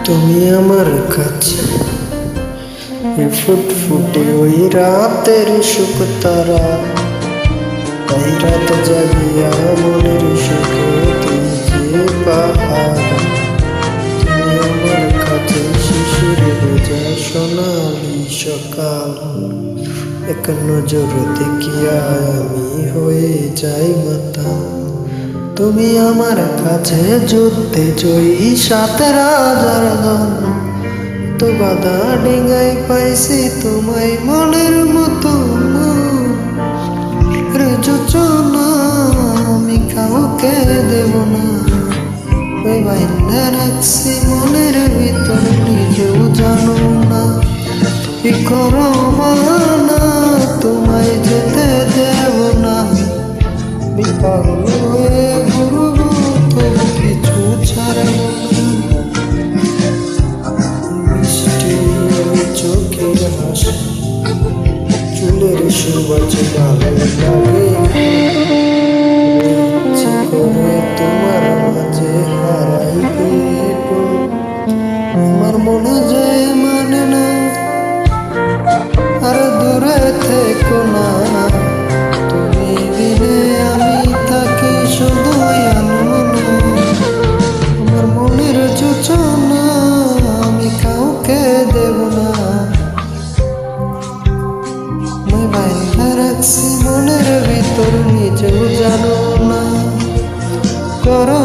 তুমি আমার কাছে ফুটফুটে ওই রাতের সুখ তারা, তাই রাত জাগিয়া মনের সুখে তুই যে পাহাড়। তুমি আমার কাছে শিশির ভেজা সোনালি সকাল, এক নজর দেখিয়া আমি হয়ে যাই মাতা। তুমি আমার কাছে যুদ্ধে জয়ী ৭ রাজার দল, তো বাধা ডিঙাই পাইছি তোমায় মনের মতো যোচনা, আমি কাউকে দেব না। ওই বাইন্দা রাখছি মনের ভিতর, নিজেও জানো না কি করো না, তোমায় যেতে দেব না। পাগল হয়ে ঘুরব তো কিছু ছাড়ব না। মিষ্টি চোখের হাসি, চুলের সুবাস ভালো লাগে, ইচ্ছে করে তোমার মাঝে হারাই পেটো। আমার মনে যায় মানে না, আর দূরে থেকো না। তুমি দিলে আমি থাকি শুধু আনমনা, আমার মনের যোচনা আমি কাউকে দেব না। মই বাইন্ধা রাখছি মনের ভিতর, নিজেও জানো না করো